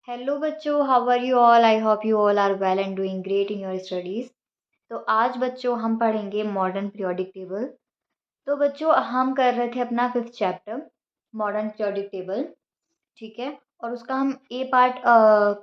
Hello बच्चों, how are you all? I hope you all are well and doing great in your studies. तो आज बच्चों हम पढ़ेंगे मॉडर्न पीरियोडिक टेबल। तो बच्चों हम कर रहे थे अपना fifth chapter modern periodic table, ठीक है। और उसका हम ए पार्ट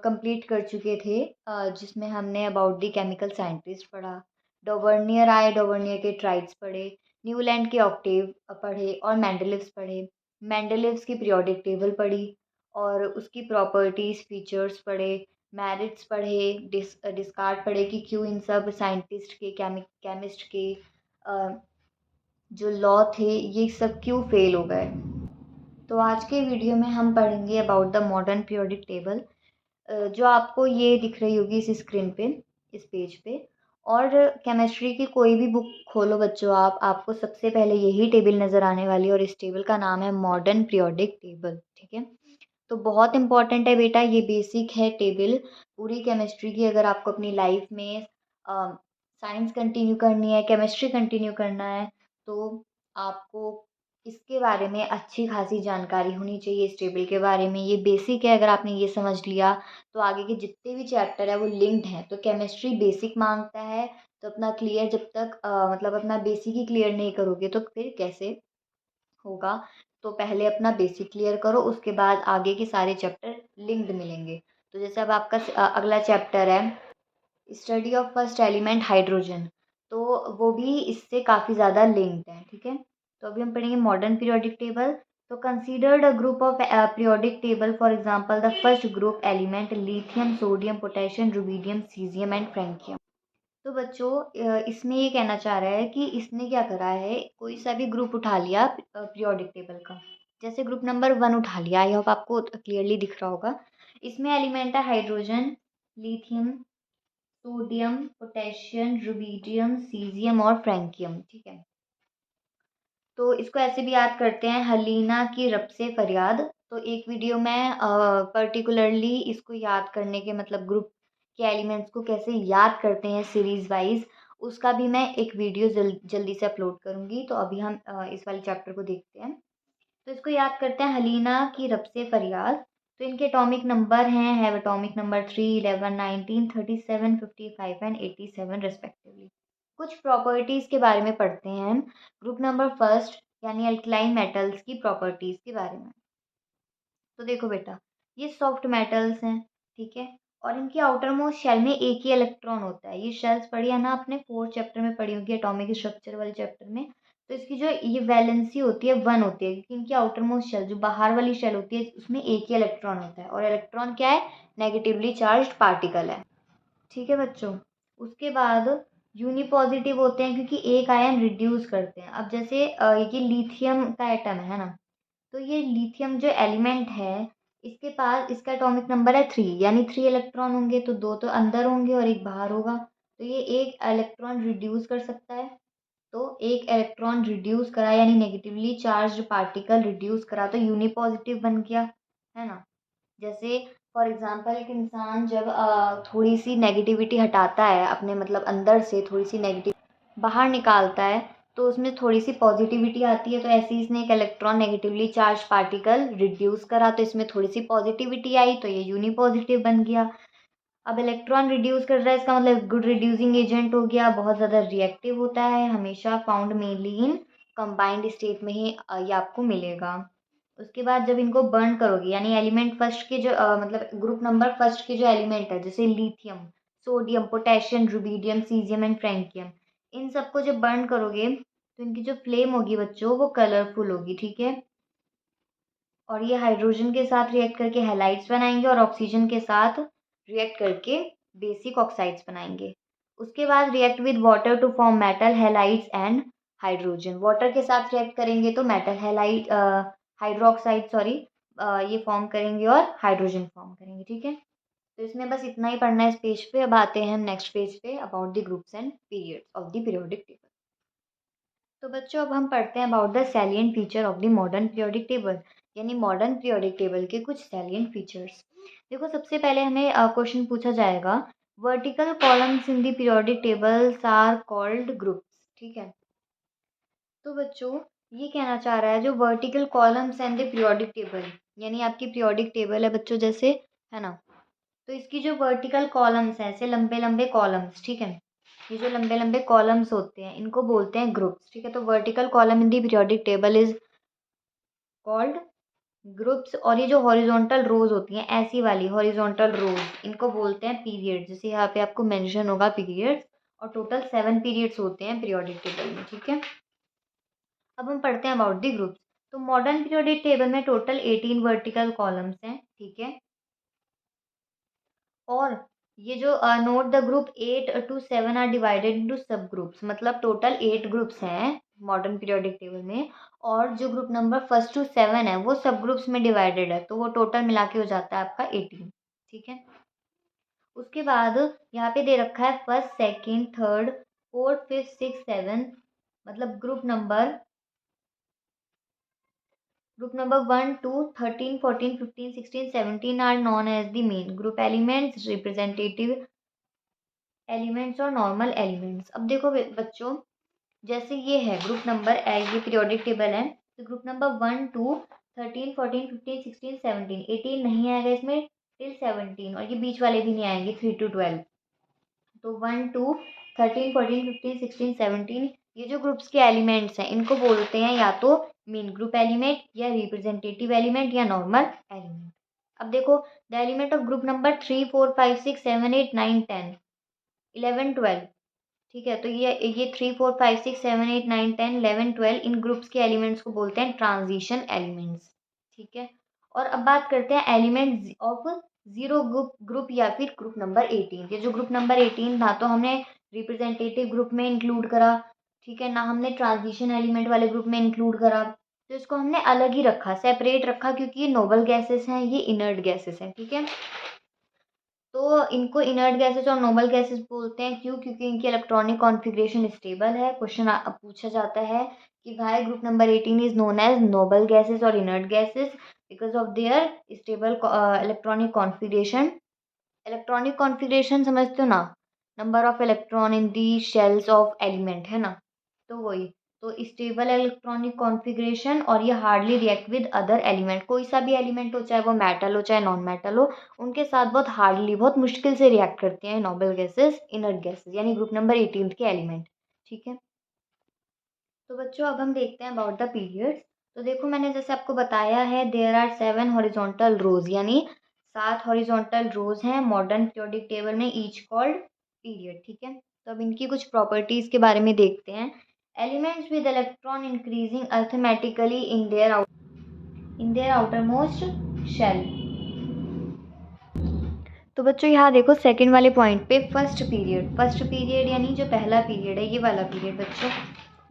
कंप्लीट कर चुके थे, जिसमें हमने अबाउट द केमिकल साइंटिस्ट पढ़ा, डोवर्नियर आए, डोवर्नियर के ट्राइड्स पढ़े, न्यूलैंड के ऑक्टेव पढ़े और मेंडलीव्स पढ़े। मेंडलीव्स की पीरियोडिक टेबल पढ़ी और उसकी प्रॉपर्टीज़ फीचर्स पढ़े, मेरिट्स पढ़े, डिस्कार्ड पढ़े कि क्यों इन सब साइंटिस्ट के केमिस्ट के अ, जो लॉ थे ये सब क्यों फेल हो गए। तो आज के वीडियो में हम पढ़ेंगे about the modern periodic table, जो आपको ये दिख रही होगी इस स्क्रीन पे, इस पेज पे। और केमिस्ट्री की कोई भी बुक खोलो बच्चों, आपको सबसे पहले यही टेबल नज़र आने वाली है और इस टेबल का नाम है मॉडर्न पीरियोडिक टेबल, ठीक है। तो बहुत इंपॉर्टेंट है बेटा, ये बेसिक है टेबल पूरी केमिस्ट्री की। अगर आपको अपनी लाइफ में साइंस कंटिन्यू करनी है, केमिस्ट्री कंटिन्यू करना है, तो आपको इसके बारे में अच्छी खासी जानकारी होनी चाहिए। इस टेबल के बारे में ये बेसिक है, अगर आपने ये समझ लिया तो आगे के जितने भी चैप्टर है वो लिंक्ड हैं। तो केमिस्ट्री बेसिक मांगता है, तो अपना क्लियर जब तक मतलब अपना बेसिक ही क्लियर नहीं करोगे तो फिर कैसे होगा। तो पहले अपना बेसिक क्लियर करो, उसके बाद आगे के सारे चैप्टर लिंक्ड मिलेंगे। तो जैसे अब आपका अगला चैप्टर है study of first element hydrogen, तो वो भी इससे काफ़ी ज़्यादा लिंक्ड है, ठीक है। तो अभी हम पढ़ेंगे मॉडर्न पीरियोडिक टेबल। तो considered a group of periodic table, for example the first group element lithium, sodium, potassium, rubidium, caesium and francium. तो बच्चों इसमें ये कहना चाह रहा है कि इसने क्या करा है, कोई सा भी ग्रुप उठा लिया पीरियोडिक टेबल का। जैसे ग्रुप नंबर 1 उठा लिया, आई होप आपको क्लियरली दिख रहा होगा। इसमें एलिमेंट है hydrogen, lithium, sodium, potassium, rubidium, caesium और फ्रैंकियम, ठीक है। तो इसको ऐसे भी याद करते हैं, हलीना की रब से फरियाद। तो एक वीडियो में पर्टिकुलरली इसको याद करने के मतलब ग्रुप के एलिमेंट्स को कैसे याद करते हैं सीरीज वाइज, उसका भी मैं एक वीडियो जल्दी से अपलोड करूँगी। तो अभी हम इस वाले चैप्टर को देखते हैं। तो इसको याद करते हैं, हलीना की रब से फरियाद। तो इनके एटॉमिक नंबर हैं, है एटॉमिक नंबर 3, 11, 19, 37, 55 एंड 87 रिस्पेक्टिवली। कुछ प्रॉपर्टीज़ के बारे में पढ़ते हैं हम। ग्रुप नंबर फर्स्ट यानी अल्कलाइन मेटल्स की प्रॉपर्टीज़ के बारे में। तो देखो बेटा, ये सॉफ्ट मेटल्स हैं, ठीक है। और इनकी आउटर मोस्ट शेल में एक ही इलेक्ट्रॉन होता है। ये शेल्स पढ़ी है ना आपने, फोर्थ चैप्टर में पढ़ी होगी, एटॉमिक स्ट्रक्चर वाले चैप्टर में। तो इसकी जो ये वैलेंसी होती है 1 होती है, क्योंकि इनकी आउटर मोस्ट शेल जो बाहर वाली शेल होती है उसमें एक ही इलेक्ट्रॉन होता है। और इलेक्ट्रॉन क्या है? नेगेटिवली चार्ज्ड पार्टिकल है, ठीक है बच्चों। उसके बाद यूनिपॉजिटिव होते हैं क्योंकि एक आयन रिड्यूस करते हैं। अब जैसे ये लिथियम का एटम है ना, तो ये लिथियम जो एलिमेंट है, इसके पास इसका एटॉमिक नंबर है 3, यानी 3 इलेक्ट्रॉन होंगे, तो 2 तो अंदर होंगे और एक बाहर होगा। तो ये एक इलेक्ट्रॉन रिड्यूस कर सकता है। तो एक इलेक्ट्रॉन रिड्यूस करा यानी नेगेटिवली चार्ज्ड पार्टिकल रिड्यूस करा तो यूनिपॉजिटिव बन गया, है ना। जैसे फॉर एग्जांपल एक इंसान जब थोड़ी सी नेगेटिविटी हटाता है अपने मतलब अंदर से, थोड़ी सी नेगेटिव बाहर निकालता है, तो उसमें थोड़ी सी पॉजिटिविटी आती है। तो ऐसे ही इसने एक electron negatively charge particle reduce करा, तो इसमें थोड़ी सी पॉजिटिविटी आई, तो ये यूनिपॉजिटिव बन गया। अब इलेक्ट्रॉन रिड्यूस कर रहा है, इसका मतलब गुड रिड्यूसिंग एजेंट हो गया, बहुत ज़्यादा रिएक्टिव होता है, हमेशा found mainly in combined state में ही ये आपको मिलेगा। उसके बाद जब इनको बर्न करोगे यानी एलिमेंट फर्स्ट के जो मतलब ग्रुप नंबर फर्स्ट के जो एलिमेंट है, जैसे lithium, sodium, potassium, rubidium, caesium and francium, इन सबको जब बर्न करोगे तो इनकी जो फ्लेम होगी बच्चों वो कलरफुल होगी, ठीक है। और ये हाइड्रोजन के साथ रिएक्ट करके हैलाइड्स बनाएंगे और ऑक्सीजन के साथ रिएक्ट करके बेसिक ऑक्साइड्स बनाएंगे। उसके बाद react with water to form metal halides and hydrogen. Water के साथ रिएक्ट करेंगे तो मेटल हैलाइड हाइड्रोक्साइड सॉरी ये फॉर्म करेंगे और हाइड्रोजन फॉर्म करेंगे, ठीक है। तो इसमें बस इतना ही पढ़ना है इस पेज पे। अब आते हैं हम नेक्स्ट पेज पे, about the groups and periods of the periodic table. तो बच्चों अब हम पढ़ते हैं about the salient feature of the modern periodic table, यानी मॉडर्न पीरियोडिक टेबल के कुछ सैलिएंट फीचर्स। देखो सबसे पहले हमें क्वेश्चन पूछा जाएगा, vertical columns in the periodic tables are called groups, ठीक है। तो बच्चों ये कहना चाह रहा है जो vertical columns and the periodic table, यानी आपकी पीरियोडिक टेबल है बच्चों, जैसे है ना, तो इसकी जो वर्टिकल कॉलम्स हैं, ऐसे लंबे लंबे कॉलम्स, ठीक है, ये जो लंबे लंबे कॉलम्स होते हैं इनको बोलते हैं ग्रुप्स, ठीक है। तो vertical column in the periodic table is called groups. और ये जो हॉरिजॉन्टल रोज होती हैं, ऐसी वाली हॉरिजॉन्टल रोज, इनको बोलते हैं पीरियड। जैसे यहाँ पे आपको मेंशन होगा पीरियड्स, और टोटल 7 पीरियड्स होते हैं पीरियोडिक टेबल में, ठीक है। अब हम पढ़ते हैं अबाउट दी ग्रुप्स। तो मॉडर्न पीरियोडिक टेबल में टोटल 18 वर्टिकल कॉलम्स हैं, ठीक है। और ये जो note the group 8 to 7 are divided into subgroups, मतलब टोटल 8 ग्रुप्स हैं मॉडर्न पीरियोडिक टेबल में। और जो ग्रुप नंबर 1 to 7 है वो सब ग्रुप्स में डिवाइडेड है, तो वो टोटल मिला के हो जाता है आपका 18, ठीक है। उसके बाद यहाँ पे दे रखा है first, second, third, fourth, fifth, six, seventh, मतलब group number 1 to 13, 14, 15, 16, 17 are known as the main group elements, representative elements और नॉर्मल एलिमेंट्स। अब देखो बच्चों, जैसे ये है ग्रुप नंबर, ये पीरियोडिक टेबल है, तो ग्रुप नंबर 1 to 13, 14, 15, 16, 17, 18 नहीं आएगा इसमें टिल 17, और ये बीच वाले भी नहीं आएंगे 3 to 12। तो 1 to 13, 14, 15, 16, 17, ये जो ग्रुप्स के एलिमेंट्स हैं इनको बोलते हैं या तो मेन ग्रुप एलिमेंट, या रिप्रेजेंटेटिव एलिमेंट, या नॉर्मल एलिमेंट। अब देखो, the element of group number 3, 4, 5, 6, 7, 8, 9, 10, 11, 12, ठीक है। तो ये 3, 4, 5, 6, 7, 8, 9, 10, 11, 12 इन ग्रुप्स के एलिमेंट्स को बोलते हैं ट्रांजिशन एलिमेंट्स, ठीक है। और अब बात करते हैं एलिमेंट ऑफ जीरो ग्रुप या फिर ग्रुप नंबर 18। ये जो ग्रुप नंबर 18 था, तो हमने रिप्रेजेंटेटिव ग्रुप में इंक्लूड करा, ठीक है ना, हमने ट्रांजिशन एलिमेंट वाले ग्रुप में इंक्लूड करा। तो इसको हमने अलग ही रखा, सेपरेट रखा, क्योंकि ये नोबल गैसेस हैं, ये इनर्ट गैसेस हैं, ठीक है। तो इनको इनर्ट गैसेस और नोबल गैसेस बोलते हैं, क्यों? क्योंकि इनकी इलेक्ट्रॉनिक कॉन्फ़िगरेशन स्टेबल है। क्वेश्चन पूछा जाता है कि why group number 18 is known as noble gases और inert gases, because of their stable electronic configuration. Electronic configuration समझते हो ना, number of electron in the shells of element, है ना, तो वही। तो स्टेबल इलेक्ट्रॉनिक कॉन्फ़िगरेशन, और ये hardly react with other element. कोई सा भी एलिमेंट हो, चाहे वो मेटल हो चाहे नॉन मेटल हो, उनके साथ बहुत हार्डली, बहुत मुश्किल से रिएक्ट करते हैं नोबल गैसेस, इनर्ट गैसेस, यानी ग्रुप नंबर 18 के एलिमेंट, ठीक है। तो बच्चों अब हम देखते हैं अबाउट द पीरियड्स। तो देखो, मैंने जैसे आपको बताया है, देयर आर 7 हॉरिजॉन्टल रोज, यानी 7 हॉरिजॉन्टल रोज हैं मॉडर्न पीरियोडिक टेबल में, ईच कॉल्ड पीरियड, ठीक है। तो अब इनकी कुछ प्रॉपर्टीज के बारे में देखते हैं। Elements with electron increasing arithmetically in their outermost shell. तो बच्चों यहाँ देखो, सेकंड वाले पॉइंट पे फर्स्ट पीरियड यानी जो पहला पीरियड है, ये वाला पीरियड बच्चों,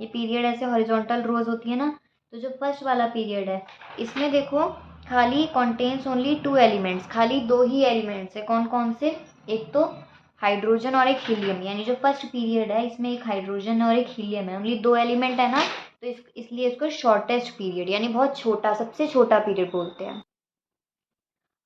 ये पीरियड ऐसे हॉरिजॉन्टल रोज होती है ना, तो जो फर्स्ट वाला पीरियड है, इसमें देखो खाली कॉन्टेन्स ओनली 2 एलिमेंट्स, खाली 2 ही एलिमेंट्स है। कौन कौन से? एक तो हाइड्रोजन और एक हीलियम, यानी जो फर्स्ट पीरियड है इसमें एक हाइड्रोजन और एक हीलियम है, ओनली 2 एलिमेंट है ना, तो इसलिए इसको शॉर्टेस्ट पीरियड यानी बहुत छोटा, सबसे छोटा पीरियड बोलते हैं।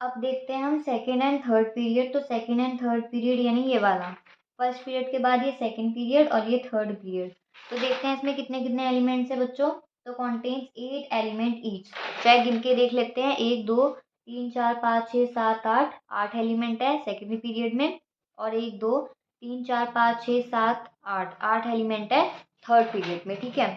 अब देखते हैं हम सेकेंड एंड थर्ड पीरियड। तो सेकेंड एंड थर्ड पीरियड यानी ये वाला, फर्स्ट पीरियड के बाद ये सेकेंड पीरियड और ये थर्ड पीरियड। तो देखते हैं इसमें कितने कितने एलिमेंट्स है बच्चों। तो कॉन्टेन्स 8 एलिमेंट ईच, चाहे गिन के देख लेते हैं, 1 2 3 4 5 6 7 8, 8 एलिमेंट है सेकेंड पीरियड में, और 1 2 3 4 5 6 7 8, 8 एलिमेंट है थर्ड पीरियड में, ठीक है।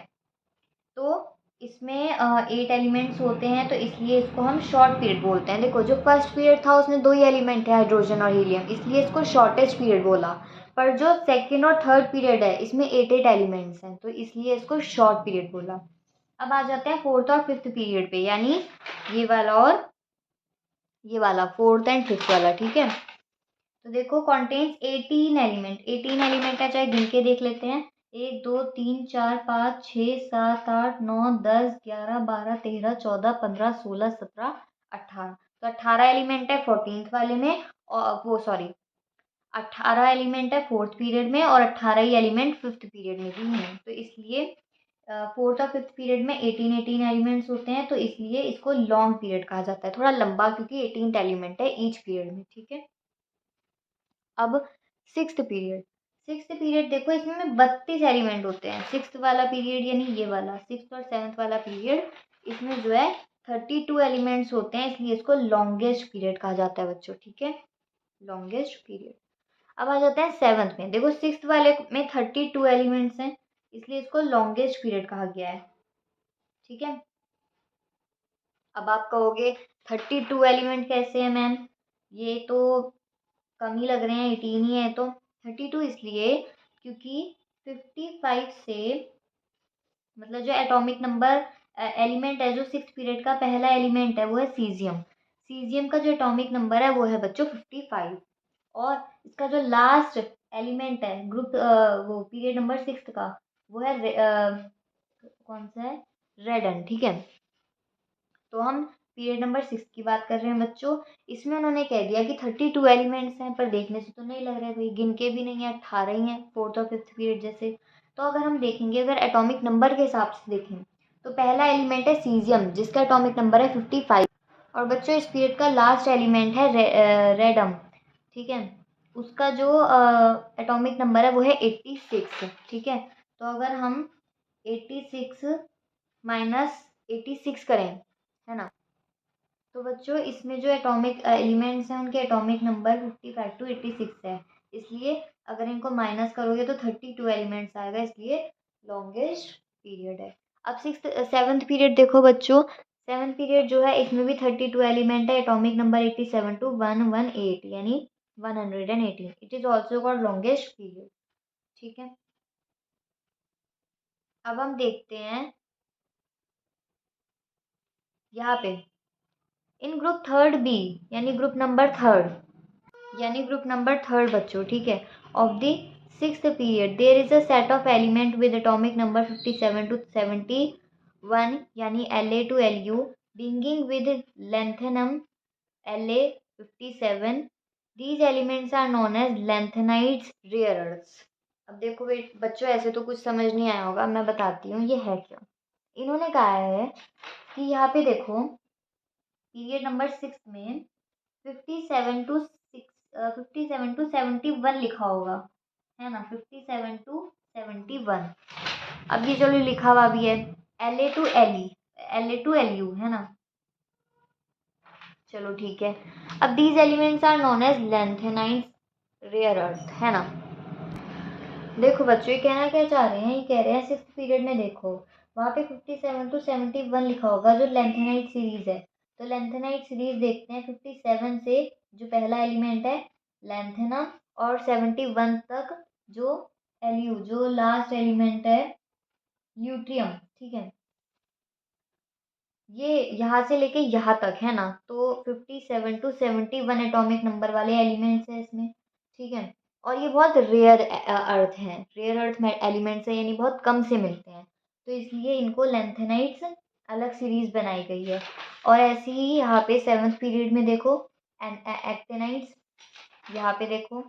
तो इसमें 8 एलिमेंट्स होते हैं, तो इसलिए इसको हम शॉर्ट पीरियड बोलते हैं। देखो, जो फर्स्ट पीरियड था उसमें 2 ही एलिमेंट है, हाइड्रोजन और हीलियम, इसलिए इसको शॉर्टेस्ट पीरियड बोला। पर जो सेकेंड और थर्ड पीरियड है इसमें 8 एलिमेंट्स हैं, तो इसलिए इसको शॉर्ट पीरियड बोला। अब आ जाते हैं फोर्थ और फिफ्थ पीरियड पे, यानी ये वाला और ये वाला, फोर्थ एंड फिफ्थ वाला, ठीक है। तो देखो, कॉन्टेन्स 18 एलिमेंट है, चाहे गिन के देख लेते हैं, 1 2 3 4 5 6 7 8 9 10 11 12 13 14 15 16 17 18। तो 18 एलिमेंट है 14th वाले में, और वो सॉरी 18 एलिमेंट है फोर्थ पीरियड में, और 18 ही एलिमेंट फिफ्थ पीरियड में भी हैं। तो इसलिए फोर्थ और फिफ्थ पीरियड में 18 एलिमेंट्स होते हैं, तो इसलिए इसको लॉन्ग पीरियड कहा जाता है, थोड़ा लंबा, क्योंकि 18 एलिमेंट है ईच पीरियड में, ठीक है। अब सिक्स्थ पीरियड देखो, इसमें 32 एलिमेंट होते हैं। सिक्स्थ वाला पीरियड यानी ये वाला, सिक्स्थ और सेवन्थ वाला पीरियड, इसमें जो है 32 एलिमेंट्स होते हैं, इसलिए इसको लॉन्गेस्ट पीरियड कहा जाता है बच्चों, ठीक है। Longest period. अब आ जाते हैं सेवन्थ में। देखो सिक्स्थ वाले में 32 एलिमेंट्स हैं, इसलिए इसको लॉन्गेस्ट पीरियड कहा गया है। ठीक है। अब आप कहोगे 32 एलिमेंट कैसे है मैम, ये तो कम ही लग रहे हैं, 18 ही है। तो 32 इसलिए क्योंकि 55 से, मतलब जो एटॉमिक नंबर एलिमेंट है, जो सिक्स पीरियड का पहला एलिमेंट है वो है सीजियम। सीजियम का जो एटॉमिक नंबर है वो है बच्चों 55। और इसका जो लास्ट एलिमेंट है ग्रुप वो पीरियड नंबर सिक्स का, वो है कौन सा है, रेडन। ठीक है। तो हम पीरियड नंबर सिक्स की बात कर रहे हैं बच्चों। इसमें उन्होंने कह दिया कि 32 एलिमेंट्स हैं, पर देखने से तो नहीं लग रहा है भाई, गिन के भी नहीं है, 18 ही हैं फोर्थ और फिफ्थ पीरियड जैसे। तो अगर हम देखेंगे, अगर एटॉमिक नंबर के हिसाब से देखें, तो पहला एलिमेंट है सीजियम जिसका एटॉमिक नंबर है 55। और बच्चों इस पीरियड का लास्ट एलिमेंट है रेडम। ठीक है। उसका जो एटॉमिक नंबर है वो है 86। ठीक है। तो अगर हम 86 माइनस 86 करें, है ना, तो बच्चों इसमें जो एटॉमिक एलिमेंट्स हैं उनके एटॉमिक नंबर 55 टू 86 है। इसलिए अगर इनको माइनस करोगे तो 32 एलिमेंट्स आएगा, इसलिए लॉन्गेस्ट पीरियड है। अब सिक्स सेवन्थ पीरियड देखो बच्चों। सेवन्थ पीरियड जो है इसमें भी 32 एलिमेंट है, एटॉमिक नंबर 87 टू 118 यानी 118। It is also called longest period. ठीक है। अब हम देखते हैं यहाँ पे इन ग्रुप थर्ड बी, यानी ग्रुप नंबर थर्ड बच्चों। ठीक है। Of the sixth period there is a set of element with atomic number 57 to 71 यानी La to Lu, beginning with lanthanum La57। These elements are known as lanthanides rare earths. अब देखो बच्चों, ऐसे तो कुछ समझ नहीं आया होगा, मैं बताती हूँ ये है क्या। इन्होंने कहा है कि यहाँ पे देखो पीरियड नंबर सिक्स में 57 टू 71 लिखा होगा, है ना, 57 टू 71। अब ये चलो लिखा हुआ भी है La to Lu, है ना। चलो ठीक है। अब these elements are known as lanthanides rare earth, है ना। देखो बच्चों, ये कहना क्या चाह रहे हैं, ये कह रहे हैं सिक्स पीरियड में देखो वहाँ पे 57 टू 71 लिखा होगा जो लेंथेनाइट सीरीज है। तो लेंथेनाइट सीरीज देखते हैं 57 से जो पहला एलिमेंट है लेंथेना, और 71 तक जो एलयू जो लास्ट एलिमेंट है ल्यूट्रियम। ठीक है। ये यहाँ से लेके यहाँ तक, है ना। तो 57 टू 71 एटॉमिक नंबर वाले एलिमेंट्स हैं इसमें। ठीक है। और ये बहुत रेयर अर्थ हैं, रेयर अर्थ में एलिमेंट्स हैं, यानी बहुत कम से मिलते हैं। तो इसलिए इनको लेंथेनाइट्स अलग सीरीज बनाई गई है। और ऐसे ही यहाँ पे सेवन्थ पीरियड में देखो एक्टेनाइट्स। यहाँ पे देखो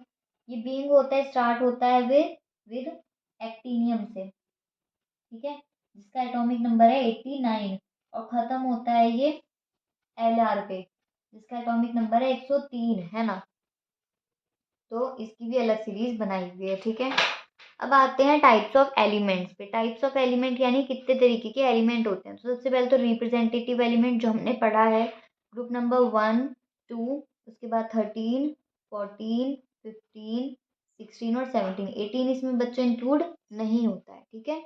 ये बीइंग होता है, स्टार्ट होता है विद एक्टीनियम से। ठीक है। जिसका एटॉमिक नंबर है 89। और खत्म होता है ये Lr पे, जिसका एटॉमिक नंबर है 103, है ना। तो इसकी भी अलग सीरीज बनाई हुई है। ठीक है। अब आते हैं टाइप्स ऑफ एलिमेंट्स पे। टाइप्स ऑफ एलिमेंट यानी कितने तरीके के एलिमेंट होते हैं। तो सबसे पहले तो रिप्रेजेंटेटिव एलिमेंट जो हमने पढ़ा है, ग्रुप नंबर 1 2, उसके बाद 13 14 15 16 और 17। 18 इसमें बच्चों इंक्लूड नहीं होता है। ठीक है।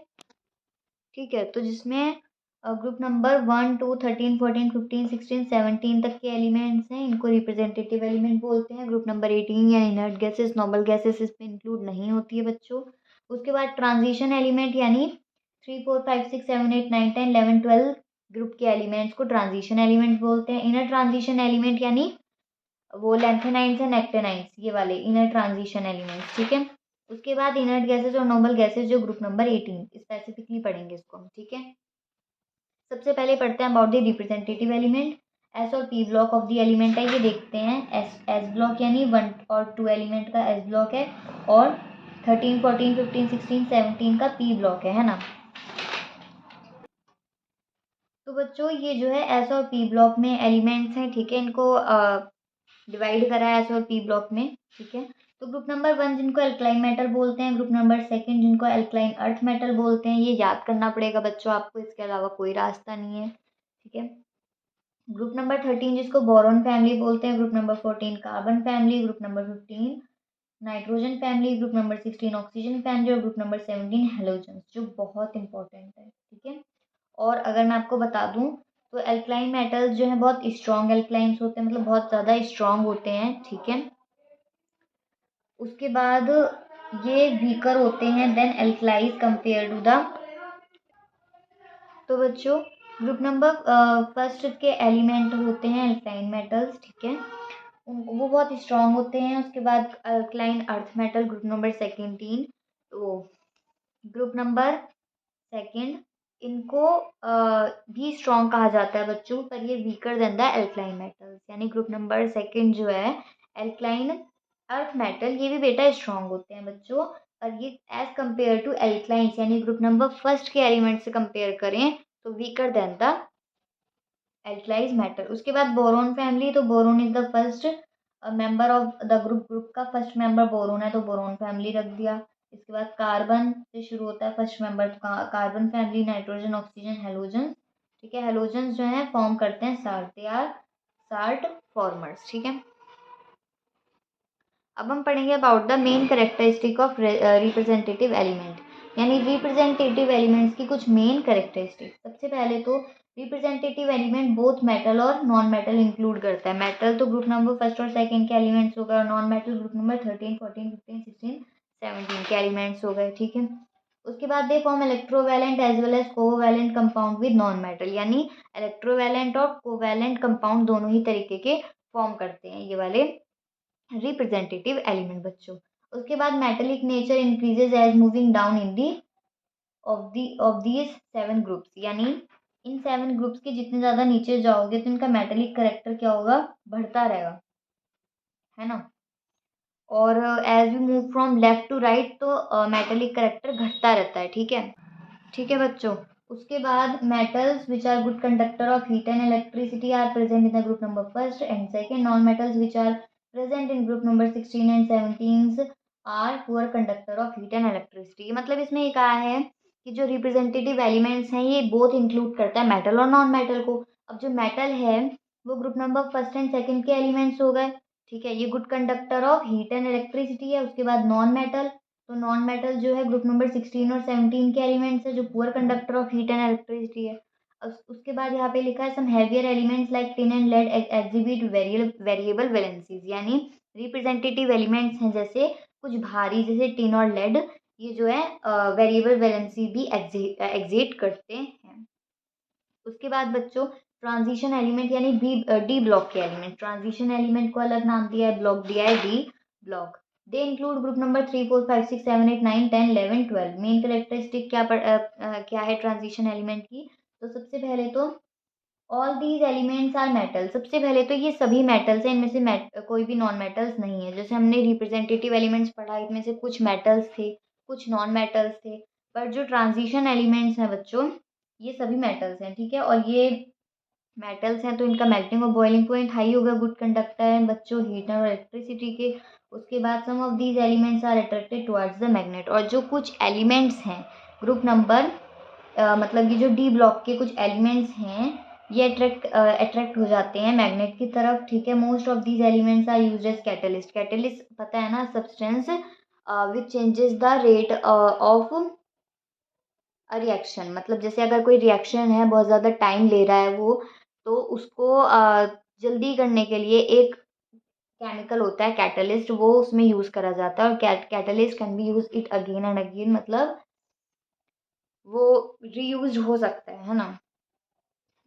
ठीक है। तो जिसमें ग्रुप नंबर 1 2 13 14 15 16 17 तक के एलिमेंट्स हैं, इनको रिप्रेजेंटेटिव एलिमेंट बोलते हैं। ग्रुप नंबर 18 या इनर्ट गैसेस, नॉर्मल गैसेस इसमें इंक्लूड नहीं होती है बच्चों। उसके बाद ट्रांजिशन एलिमेंट यानी 3 4 5 6 7 8 9 10 11 12 ग्रुप के एलिमेंट्स को ट्रांजिशन एलिमेंट्स बोलते हैं। इनर ट्रांजिशन एलिमेंट यानी वो लेंथेनाइड्स एंड एक्टेनाइड्स, ये वाले इनर ट्रांजिशन एलिमेंट्स। ठीक है। उसके बाद इनर्ट गैसेस और नॉर्मल गैसेस जो ग्रुप नंबर 18, स्पेसिफिकली पढ़ेंगे इसको हम। ठीक है। सबसे पहले पढ़ते हैं about the representative element. S और P block of the element है, ये देखते हैं। एस ब्लॉक यानी 1 और 2 एलिमेंट का एस ब्लॉक है, और 13 14 15 16 17 का पी ब्लॉक है ना। तो बच्चों ये जो है एस और पी ब्लॉक में एलिमेंट्स हैं। ठीक है। इनको डिवाइड करा है एस और पी ब्लॉक में। ठीक है। तो ग्रुप नंबर 1 जिनको एल्कलाइन मेटल बोलते हैं, ग्रुप नंबर 2 जिनको एल्कलाइन अर्थ मेटल बोलते हैं। ये याद करना पड़ेगा बच्चों आपको, इसके अलावा कोई रास्ता नहीं है। ठीक है। ग्रुप नंबर 13 जिसको बोरॉन फैमिली बोलते हैं, group number 14 carbon family, group number 15 nitrogen family, group number 16 oxygen family और ग्रुप नंबर 17 हेलोजन, जो बहुत इंपॉर्टेंट है। ठीक है, और अगर मैं आपको बता दूं तो एल्कलाइन मेटल्स जो है बहुत स्ट्रॉन्ग एल्कलाइंस होते हैं, मतलब बहुत ज़्यादा स्ट्रॉन्ग होते हैं। ठीक है, उसके बाद ये वीकर होते हैं देन एल्कलाइज कंपेयर टू द। तो बच्चों ग्रुप नंबर फर्स्ट के एलिमेंट होते हैं एल्कलाइन मेटल्स। ठीक है, वो बहुत स्ट्रॉन्ग होते हैं। उसके बाद alkaline earth metal group number 17, तो ग्रुप नंबर सेकंड, इनको भी स्ट्रॉन्ग कहा जाता है बच्चों, पर ये weaker then the alkaline metals. यानी ग्रुप नंबर सेकंड जो है एल्कलाइन अर्थ मेटल, ये भी बेटा स्ट्रॉन्ग होते हैं बच्चों, और ये एज कंपेयर टू एल्कलाइंस यानी ग्रुप नंबर फर्स्ट के एलिमेंट से कंपेयर करें तो वीकर देन द एल्कलाइज मेटल। उसके बाद बोरोन फैमिली, तो boron is the first member of the group, group का फर्स्ट मेंबर बोरोन है तो बोरोन फैमिली रख दिया। इसके बाद कार्बन से शुरू होता है first member, carbon family, nitrogen, oxygen, halogen. ठीक है, हेलोजन जो है फॉर्म करते हैं salt, they are salt formers. ठीक है, अब हम पढ़ेंगे about the main characteristic of representative element, यानी रिप्रेजेंटेटिव एलिमेंट्स की कुछ मेन कैरेक्टरिस्टिक। सबसे पहले तो रिप्रेजेंटेटिव एलिमेंट बोथ मेटल और नॉन मेटल इंक्लूड करता है। मेटल तो ग्रुप नंबर फर्स्ट और सेकंड के एलिमेंट्स हो गए, और नॉन मेटल ग्रुप नंबर 13, 14, 15, 16, 17 के एलिमेंट्स हो गए। ठीक है, उसके बाद they form electrovalent as well as covalent compound with non metal, यानी इलेक्ट्रोवैलेंट और कोवैलेंट कंपाउंड दोनों ही तरीके के फॉर्म करते हैं ये वाले रिप्रेजेंटेटिव एलिमेंट बच्चों। उसके बाद metallic nature increases as moving down in the of these 7 groups, यानी इन 7 ग्रुप्स के जितने ज्यादा नीचे जाओगे तो इनका मेटेलिक करेक्टर क्या होगा, बढ़ता रहेगा, है ना। और as we move from left to right तो मेटेलिक करेक्टर घटता रहता है। ठीक है, ठीक है बच्चों। उसके बाद metals which are good conductor of heat and electricity are present in the group number first and second. Non metals which are present in group number 16 and 17 are poor conductor of heat and electricity. मतलब इसमें ये कहा है कि जो representative elements हैं ये both include करता है मेटल और नॉन मेटल को। अब जो मेटल है वो group number first and second के एलिमेंट्स हो गए। ठीक है, ये good conductor of heat and electricity है। उसके बाद नॉन मेटल, तो नॉन मेटल जो है ग्रुप नंबर 16 और 17 के एलिमेंट्स है जो poor conductor of heat and electricity है। उसके बाद यहाँ पे लिखा है some heavier elements like tin and lead exhibit variable valencies, यानी रिप्रेजेंटेटिव एलिमेंट्स हैं जैसे कुछ भारी जैसे टिन और लेड, ये जो है वेरिएबल वैलेंसी भी एग्जिट करते हैं। उसके बाद बच्चों ट्रांजिशन एलिमेंट यानी डी ब्लॉक के एलिमेंट, ट्रांजिशन एलिमेंट को अलग नाम दिया है, ब्लॉक दिया है D block. They include group number 3, 4, 5, 6, 7, 8, 9, 10, 11, 12। Main characteristic क्या है ट्रांजिशन एलिमेंट की, तो सबसे पहले तो all these elements are metal. सबसे पहले तो ये सभी मेटल्स हैं, इनमें से कोई भी नॉन मेटल्स नहीं है। जैसे हमने रिप्रेजेंटेटिव एलिमेंट्स पढ़ा, इनमें से कुछ मेटल्स थे कुछ नॉन मेटल्स थे, पर जो ट्रांजिशन एलिमेंट्स हैं बच्चों ये सभी मेटल्स हैं। ठीक है, और ये मेटल्स हैं तो इनका मेल्टिंग और बॉइलिंग पॉइंट हाई होगा, गुड कंडक्टर है बच्चों हीट और इलेक्ट्रिसिटी के। उसके बाद some of these elements are attracted towards the magnet, और जो कुछ एलिमेंट्स हैं ग्रुप नंबर मतलब ये जो डी ब्लॉक के कुछ एलिमेंट्स हैं ये अट्रैक्ट हो जाते हैं मैग्नेट की तरफ। ठीक है, most of these elements are used as catalyst. Catalyst पता है ना, substance which changes the rate of reaction, मतलब जैसे अगर कोई रिएक्शन है बहुत ज़्यादा टाइम ले रहा है वो, तो उसको जल्दी करने के लिए एक केमिकल होता है कैटलिस्ट, वो उसमें यूज़ करा जाता है। और catalyst can be use it again and again, मतलब वो रीयूज हो सकता है ना।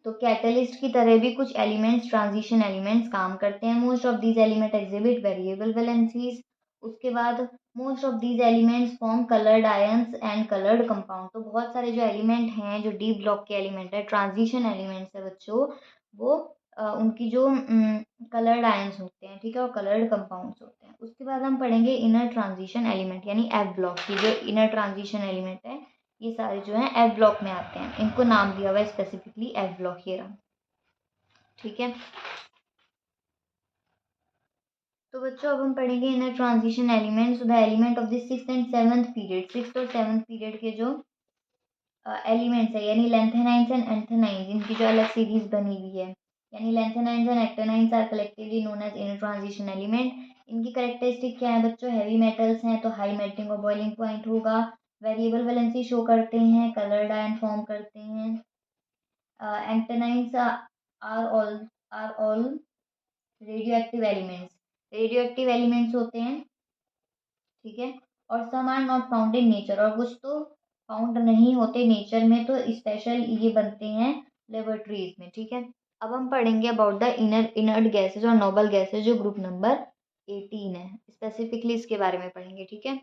तो कैटलिस्ट की तरह भी कुछ एलिमेंट्स ट्रांजिशन एलिमेंट्स काम करते हैं। Most of these element exhibit variable valencies. उसके बाद most of these elements form coloured ions and coloured compound. तो बहुत सारे जो एलिमेंट हैं जो डी ब्लॉक के एलिमेंट है ट्रांजिशन एलिमेंट्स है बच्चों, वो उनकी जो कलर्ड आयंस होते हैं, ठीक है, और कलर्ड कंपाउंड्स होते हैं। उसके बाद हम पढ़ेंगे इनर ट्रांजिशन एलिमेंट यानी एफ ब्लॉक की जो इनर ट्रांजिशन एलिमेंट है, ये सारे जो हैं एफ ब्लॉक में आते हैं, इनको नाम दिया हुआ है स्पेसिफिकली एफ ब्लॉक, ये रहा। ठीक है, तो बच्चों अब हम पढ़ेंगे inner transition elements, the element of the sixth and seventh period. Sixth और सेवंथ पीरियड के जो एलिमेंट्स है यानी लेंथेनाइंस एंड एंथेनाइंस, इनकी जो अलग सीरीज बनी हुई है, यानी lanthanides and actinides are collectively known as inner transition element. इनकी करेक्टरिस्टिक क्या है बच्चों, हैवी मेटल्स हैं तो हाई मेल्टिंग और बॉइलिंग पॉइंट होगा, वेरिएबल वैलेंसी शो करते हैं, कलर्ड आयन फॉर्म करते हैं। Actinides are all radioactive elements होते हैं, ठीक है। और some are not found in nature, और कुछ तो फाउंड नहीं होते नेचर में, तो स्पेशल ये बनते हैं लेबोरेटरीज में, ठीक है। अब हम पढ़ेंगे अबाउट द इनर्ट गैसेज और नोबल गैसेज जो ग्रुप नंबर 18 है, स्पेसिफिकली इसके बारे में पढ़ेंगे, ठीक है।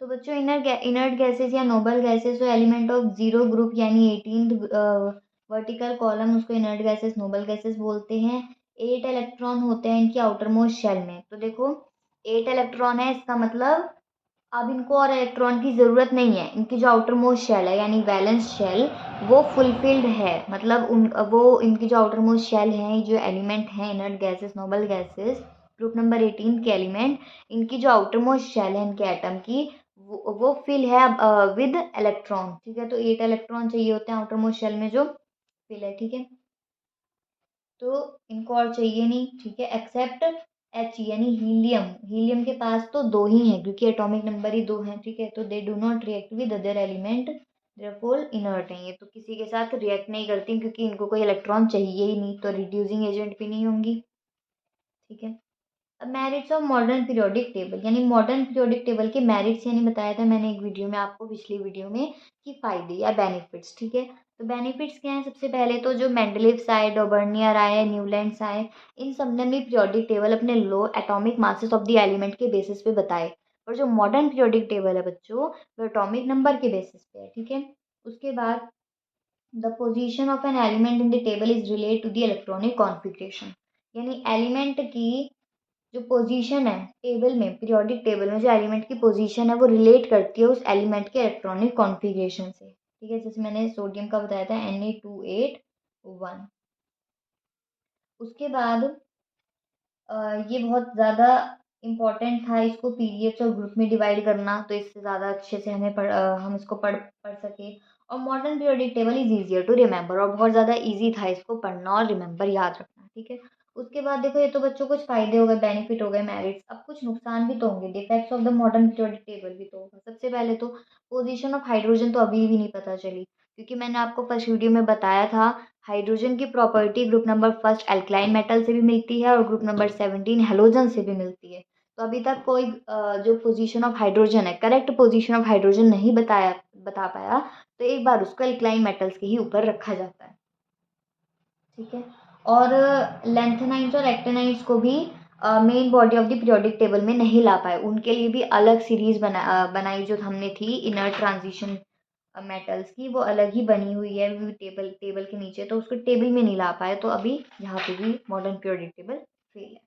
तो बच्चों इनर्ट गैसेज या नोबल गैसेज तो एलिमेंट ऑफ जीरो ग्रुप यानी 18 वर्टिकल कॉलम, उसको इनर्ट गैसेज नोबल गैसेज बोलते हैं। 8 इलेक्ट्रॉन होते हैं इनकी आउटर मोस्ट शेल में, तो देखो 8 इलेक्ट्रॉन है, इसका मतलब अब इनको और इलेक्ट्रॉन की ज़रूरत नहीं है। इनकी जो आउटर मोस्ट शेल है यानी वैलेंस शेल वो फुलफिल्ड है, मतलब वो इनकी जो आउटर मोस्ट शेल है, जो एलिमेंट हैं inert gases noble gases group number 18 के एलिमेंट, इनकी जो आउटर मोस्ट शेल है इनके एटम की वो फिल है विद इलेक्ट्रॉन, ठीक है। तो 8 इलेक्ट्रॉन चाहिए होते हैं आउटर मोस्ट शेल में जो फिल है, ठीक है। तो इनको और चाहिए नहीं, ठीक है, एक्सेप्ट एच यानी हीलियम। हीलियम के पास तो दो ही हैं क्योंकि एटॉमिक नंबर ही दो हैं, ठीक है। तो they do not react with other element, therefore inert है ये, तो किसी के साथ रिएक्ट नहीं करती क्योंकि इनको कोई इलेक्ट्रॉन चाहिए ही नहीं, तो रिड्यूसिंग एजेंट भी नहीं होंगी, ठीक है। अब merits of modern periodic table, यानी मॉडर्न पीरियोडिक टेबल के मेरिट्स यानी बताया था मैंने एक वीडियो में आपको, पिछली वीडियो में, कि फायदे या बेनिफिट्स, ठीक है। तो बेनिफिट्स क्या हैं, सबसे पहले तो जो मेंडलीव्स आए, डॉबर्नियर आए, न्यूलैंड्स आए, इन सब ने भी पीरियोडिक टेबल अपने low atomic masses of the element के बेसिस पे बताए। और जो मॉडर्न पीरियोडिक टेबल है बच्चों वो एटॉमिक नंबर के बेसिस पे है, ठीक है। उसके बाद the position of an element in the table is relate to the electronic configuration, यानी एलिमेंट की जो पोजीशन है टेबल में, पीरियोडिक टेबल में जो एलिमेंट की पोजीशन है वो रिलेट करती है उस एलिमेंट के इलेक्ट्रॉनिक कॉन्फ़िगरेशन से, ठीक है। जैसे मैंने सोडियम का बताया था Na281। उसके बाद ये बहुत ज़्यादा इम्पोर्टेंट था इसको पीरियड्स और ग्रुप में डिवाइड करना, तो इससे ज़्यादा अच्छे से हम इसको पढ़ सके। और modern periodic table is easier to remember, और बहुत ज़्यादा इजी था इसको पढ़ना और रिमेंबर याद रखना, ठीक है। उसके बाद देखो ये तो बच्चों कुछ फायदे हो गए, बेनिफिट हो गए, मेरिट्स। अब कुछ नुकसान भी तो होंगे, defects of the modern periodic table भी तो होगा। सबसे पहले तो पोजीशन ऑफ हाइड्रोजन तो अभी भी नहीं पता चली, क्योंकि मैंने आपको फर्स्ट वीडियो में बताया था हाइड्रोजन की property group number first alkaline metal से भी मिलती है और ग्रुप नंबर 17 हेलोजन से भी मिलती है। तो अभी तक कोई जो पोजीशन ऑफ हाइड्रोजन है, करेक्ट पोजीशन ऑफ हाइड्रोजन नहीं बता पाया, तो एक बार उसको एल्कलाइन मेटल्स के ही ऊपर रखा जाता है, ठीक है। और लैंथेनाइड्स और एक्टेनाइड्स को भी main body of the periodic table में नहीं ला पाए, उनके लिए भी अलग सीरीज बनाई जो हमने थी इनर ट्रांजिशन मेटल्स की, वो अलग ही बनी हुई है टेबल के नीचे, तो उसको टेबल में नहीं ला पाए, तो अभी यहाँ पे भी मॉडर्न पीरियोडिक टेबल फेल है।